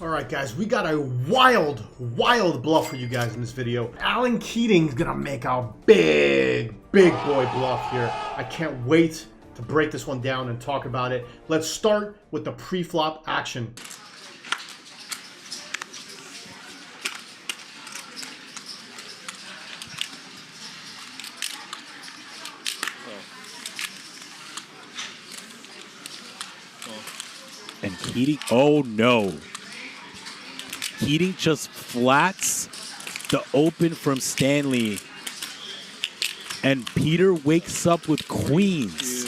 All right, guys, we got a wild bluff for you guys in this video. Alan Keating's gonna make a big boy bluff here. I can't wait to break this one down and talk about it. Let's start with the pre-flop action. And Keating, oh no. Keating just flats the open from Stanley. And Peter wakes up with queens.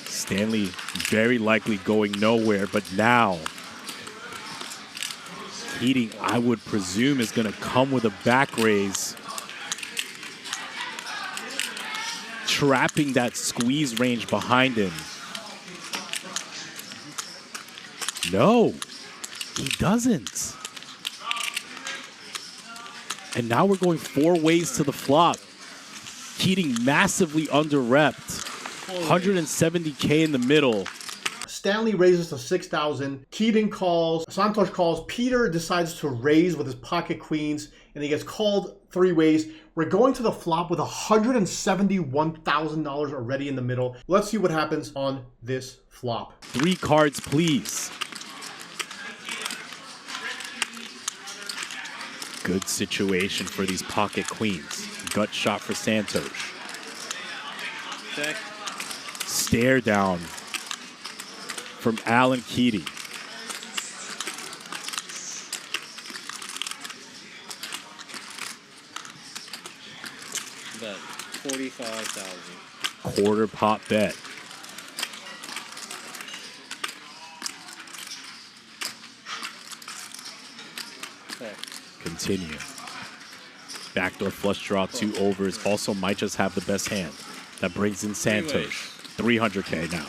Stanley very likely going nowhere, but now Keating, I would presume, is going to come with a back raise, trapping that squeeze range behind him. No, he doesn't. And now we're going four ways to the flop. Keating massively under-repped. 170K in the middle. Stanley raises to 6,000. Keating calls. Santos calls. Peter decides to raise with his pocket queens, and he gets called three ways. We're going to the flop with $171,000 already in the middle. Let's see what happens on this flop. Three cards, please. Good situation for these pocket queens. Gut shot for Santos. Check. Stare down from Alan Keating. Bet 45,000. Quarter pot bet. Check. Continue. Backdoor flush draw, two overs. Also might just have the best hand. That brings in Santos. 300K now.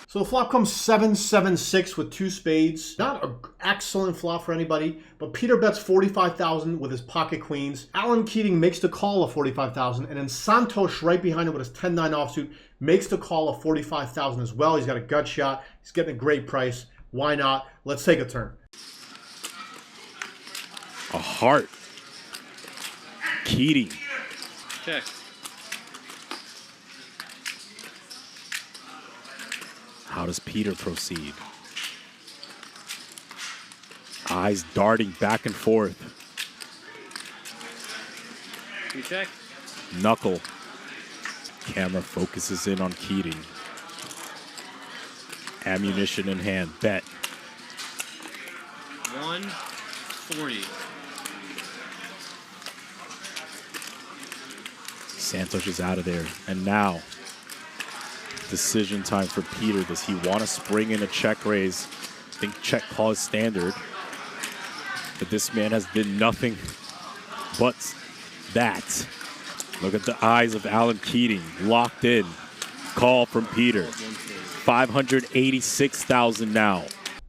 So the flop comes 7-7-6 with two spades. Not an excellent flop for anybody, but Peter bets 45,000 with his pocket queens. Alan Keating makes the call of 45,000, and then Santos right behind him with his 10-9 offsuit makes the call of 45,000 as well. He's got a gut shot. He's getting a great price. Why not? Let's take a turn. A heart. Keating. Check. How does Peter proceed? Eyes darting back and forth. You check. Knuckle. Camera focuses in on Keating. Ammunition in hand. Bet. 140. Santos is out of there. And now, decision time for Peter. Does he want to spring in a check raise? I think check call is standard. But this man has been nothing but that. Look at the eyes of Alan Keating. Locked in. Call from Peter. 586,000 now.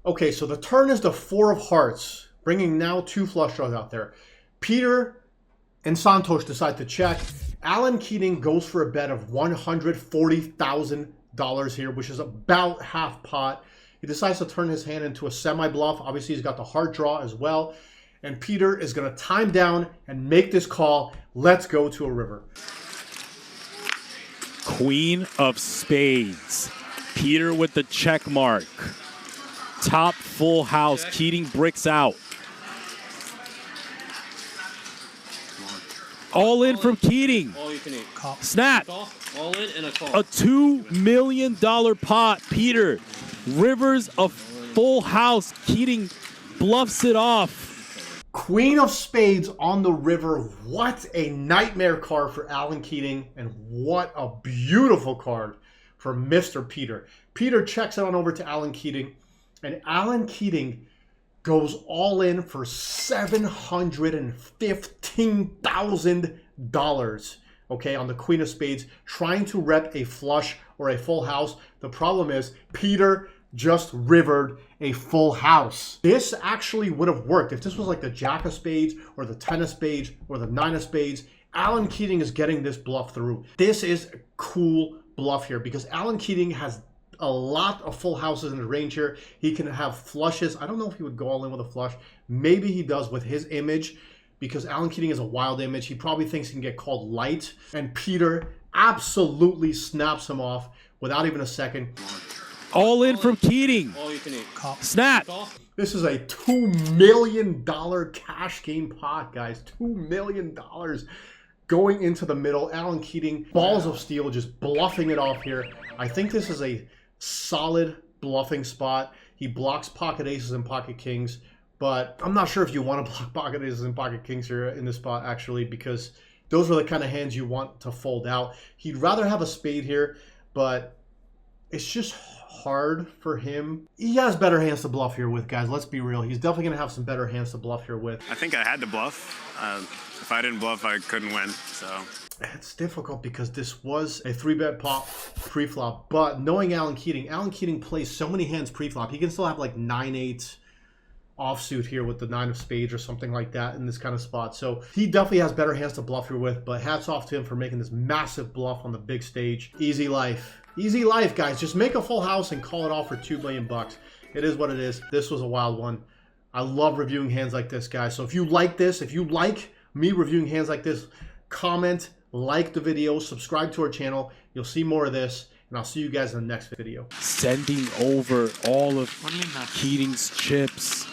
Okay, so the turn is the four of hearts, bringing now two flush draws out there. Peter and Santos decide to check. Alan Keating goes for a bet of $140,000 here, which is about half pot. He decides to turn his hand into a semi-bluff. Obviously, he's got the heart draw as well. And Peter is going to time down and make this call. Let's go to a river. Queen of spades. Peter with the check mark. Top full house. Check. Keating bricks out. All in from Keating. All you can eat. Call. Snap. Call. All in and a call. A $2 million pot. Peter rivers a full house. Keating bluffs it off. Queen of spades on the river. What a nightmare card for Alan Keating, and what a beautiful card for Mr. Peter. Peter checks it on over to Alan Keating, and Alan Keating goes all in for $715,000, okay, on the Queen of Spades, trying to rep a flush or a full house. The problem is Peter just rivered a full house. This actually would have worked if this was like the Jack of Spades or the 10 of Spades or the 9 of Spades. Alan Keating is getting this bluff through. This is a cool bluff here because Alan Keating has a lot of full houses in his range here. He can have flushes. I don't know if he would go all in with a flush. Maybe he does with his image, because Alan Keating is a wild image. He probably thinks he can get called light, and Peter absolutely snaps him off without even a second. All in from Keating. All you can eat. Snap. Call. This is a $2 million cash game pot, guys. $2 million going into the middle. Alan Keating, balls of steel, just bluffing it off here. I think this is a solid bluffing spot. He blocks pocket aces and pocket kings, but I'm not sure if you want to block pocket aces and pocket kings here in this spot, actually, because those are the kind of hands you want to fold out. He'd rather have a spade here, but it's just hard for him. He has better hands to bluff here with, guys. Let's be real. He's definitely going to have some better hands to bluff here with. I think I had to bluff. If I didn't bluff, I couldn't win. So it's difficult because this was a 3-bet pop pre-flop, but knowing Alan Keating plays so many hands pre-flop. He can still have like 9-8 offsuit here with the 9 of spades or something like that in this kind of spot. So he definitely has better hands to bluff here with, but hats off to him for making this massive bluff on the big stage. Easy life. Easy life, guys. Just make a full house and call it off for $2 million. It is what it is. This was a wild one. I love reviewing hands like this, guys. So if you like this, if you like me reviewing hands like this, comment, like the video, subscribe to our channel. You'll see more of this, and I'll see you guys in the next video. Sending over all of Keating's chips.